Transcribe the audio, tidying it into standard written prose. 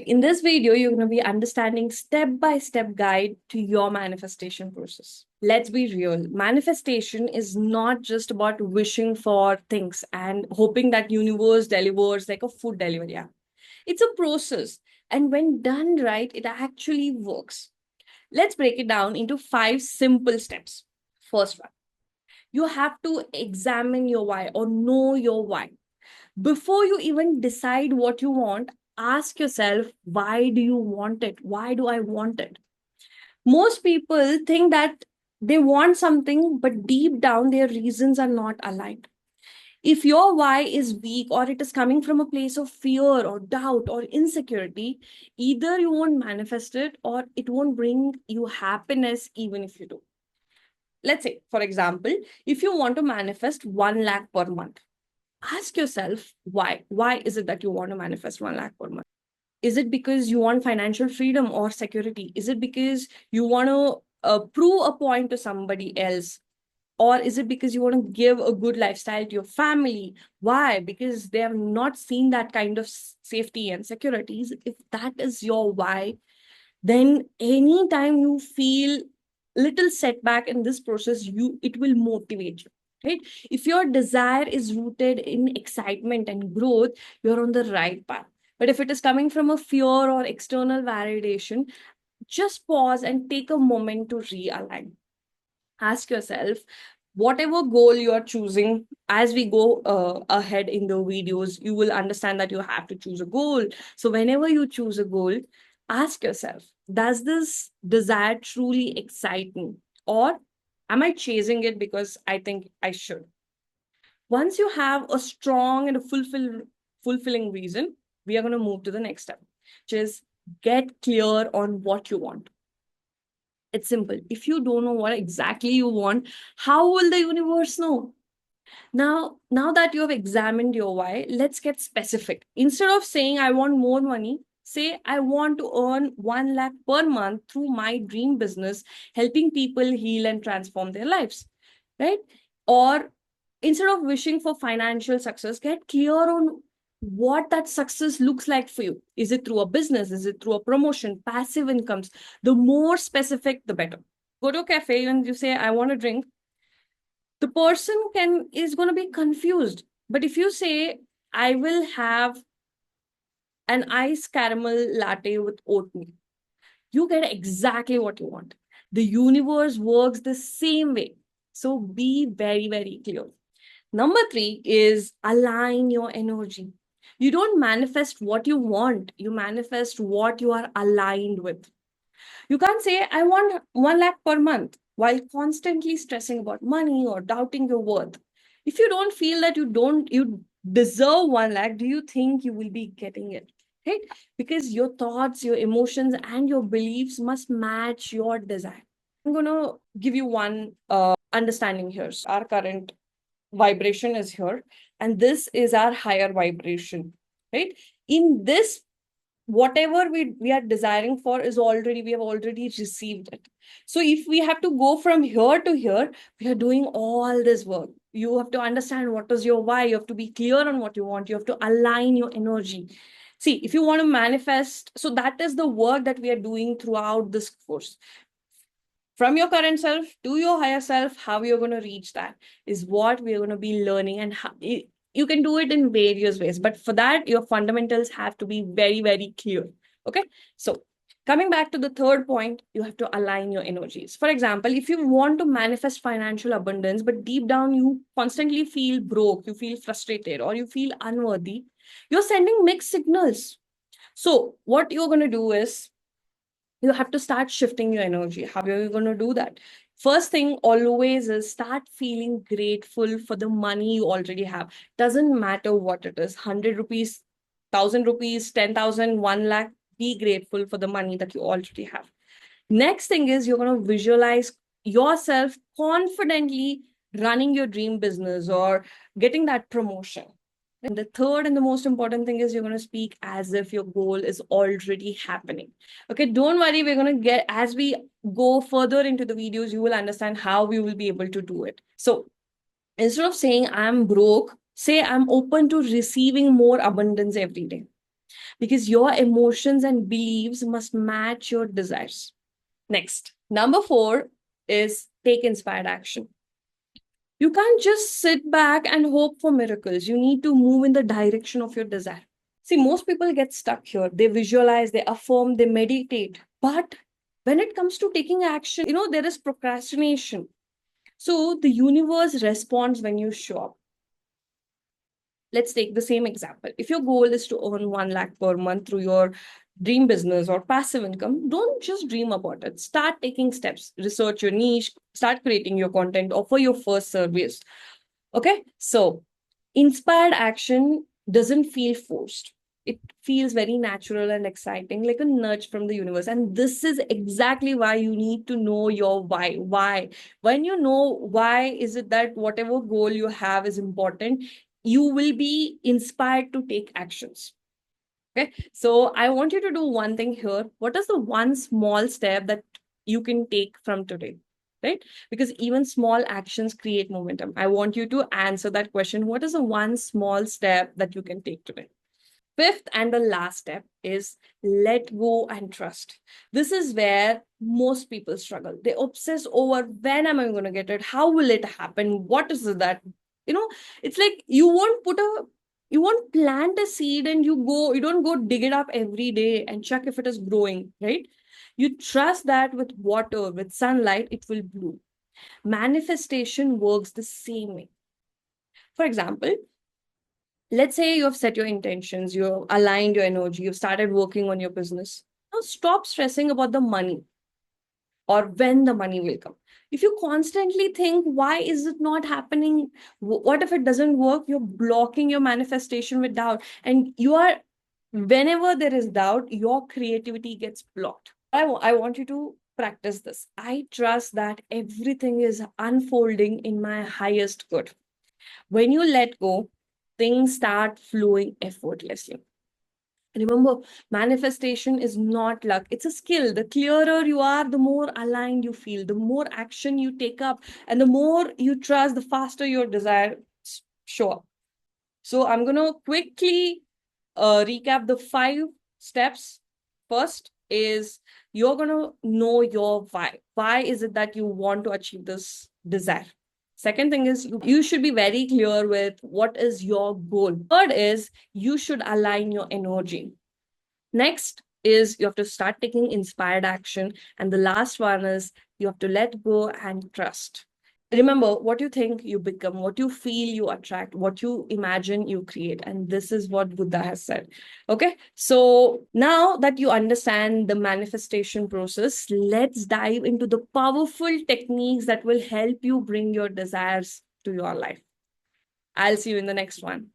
In this video, you're going to be understanding step-by-step guide to your manifestation process. Let's be real. Manifestation is not just about wishing for things and hoping that universe delivers like a food delivery app. It's a process. And when done right, it actually works. Let's break it down into 5 simple steps. First one, you have to examine your why or know your why. Before you even decide what you want, ask yourself, why do you want it? Why do I want it? Most people think that they want something, but deep down, their reasons are not aligned. If your why is weak or it is coming from a place of fear or doubt or insecurity, either you won't manifest it or it won't bring you happiness, even if you do. Let's say, for example, if you want to manifest 1 lakh per month, ask yourself why is it that you want to manifest 1 lakh per month? Is it because you want financial freedom or security? Is it because you want to prove a point to somebody else? Or is it because you want to give a good lifestyle to your family? Why? Because they have not seen that kind of safety and securities. If that is your why, then anytime you feel little setback in this process, it will motivate you, right? If your desire is rooted in excitement and growth, you're on the right path. But if it is coming from a fear or external validation, just pause and take a moment to realign. Ask yourself, whatever goal you are choosing, as we go ahead in the videos, you will understand that you have to choose a goal. So whenever you choose a goal, ask yourself, does this desire truly excite me, or am I chasing it because I think I should? Once you have a strong and a fulfilling reason, we are going to move to the next step, which is get clear on what you want. It's simple. If you don't know what exactly you want, how will the universe know? Now that you have examined your why, let's get specific. Instead of saying, I want more money, say, I want to earn 1 lakh per month through my dream business, helping people heal and transform their lives, right? Or instead of wishing for financial success, get clear on what that success looks like for you. Is it through a business? Is it through a promotion, passive incomes? The more specific, the better. Go to a cafe and you say, I want a drink, the person can is going to be confused. But if you say, I will have an iced caramel latte with oatmeal, you get exactly what you want. The universe works the same way. So be very, very clear. Number 3 is align your energy. You don't manifest what you want, you manifest what you are aligned with. You can't say, I want 1 lakh per month while constantly stressing about money or doubting your worth. If you don't feel that you deserve 1 lakh, do you think you will be getting it? Right? Because your thoughts, your emotions, and your beliefs must match your desire. I'm going to give you one understanding here. So our current vibration is here, and this is our higher vibration, right? In this, whatever we are desiring for is already, we have already received it. So if we have to go from here to here, we are doing all this work. You have to understand what is your why. You have to be clear on what you want. You have to align your energy. See, if you want to manifest, so that is the work that we are doing throughout this course. From your current self to your higher self, how you're going to reach that is what we're going to be learning. And how, you can do it in various ways, but for that, your fundamentals have to be very, very clear. Okay. So coming back to the third point, you have to align your energies. For example, if you want to manifest financial abundance, but deep down you constantly feel broke, you feel frustrated, or you feel unworthy, you're sending mixed signals. So what you're going to do is, you have to start shifting your energy. How are you going to do that? First thing always is start feeling grateful for the money you already have. Doesn't matter what it is, 100 rupees, 1000 rupees, 10,000, 1 lakh. Be grateful for the money that you already have. Next thing is, you're going to visualize yourself confidently running your dream business or getting that promotion. And the third and the most important thing is, you're going to speak as if your goal is already happening. Okay, don't worry. We're going to get, as we go further into the videos, you will understand how we will be able to do it. So instead of saying I'm broke, say I'm open to receiving more abundance every day. because your emotions and beliefs must match your desires. Next, number 4 is take inspired action. You can't just sit back and hope for miracles. You need to move in the direction of your desire. See, most people get stuck here. They visualize, they affirm, they meditate. But when it comes to taking action, there is procrastination. So the universe responds when you show up. Let's take the same example. If your goal is to earn 1 lakh per month through your dream business or passive income, don't just dream about it. Start taking steps, research your niche, start creating your content, offer your first service. Okay. So inspired action doesn't feel forced. It feels very natural and exciting, like a nudge from the universe. And this is exactly why you need to know your why. Why? When you know why is it that whatever goal you have is important, you will be inspired to take actions. Okay. So I want you to do one thing here. What is the one small step that you can take from today? Right? Because even small actions create momentum. I want you to answer that question. What is the one small step that you can take today? Fifth and the last step is let go and trust. This is where most people struggle. They obsess over when am I going to get it? How will it happen? What is it that, you know, it's like you won't plant a seed and you don't go dig it up every day and check if it is growing, right? You trust that with water, with sunlight, it will bloom. Manifestation works the same way. For example, let's say you have set your intentions, you've aligned your energy, you've started working on your business. Now stop stressing about the money or when the money will come. If you constantly think, why is it not happening? What if it doesn't work? You're blocking your manifestation with doubt. And whenever there is doubt, your creativity gets blocked. I want you to practice this. I trust that everything is unfolding in my highest good. When you let go, things start flowing effortlessly. Remember, manifestation is not luck, it's a skill. The clearer you are, the more aligned you feel, the more action you take up, and the more you trust, the faster your desires show up. So, I'm going to quickly recap the 5 steps. First is you're going to know your why. Why is it that you want to achieve this desire? Second thing is you should be very clear with what is your goal. Third is you should align your energy. Next is you have to start taking inspired action. And the last one is you have to let go and trust. Remember, what you think, you become. What you feel, you attract. What you imagine, you create. And this is what Buddha has said. Okay. So now that you understand the manifestation process, let's dive into the powerful techniques that will help you bring your desires to your life. I'll see you in the next one.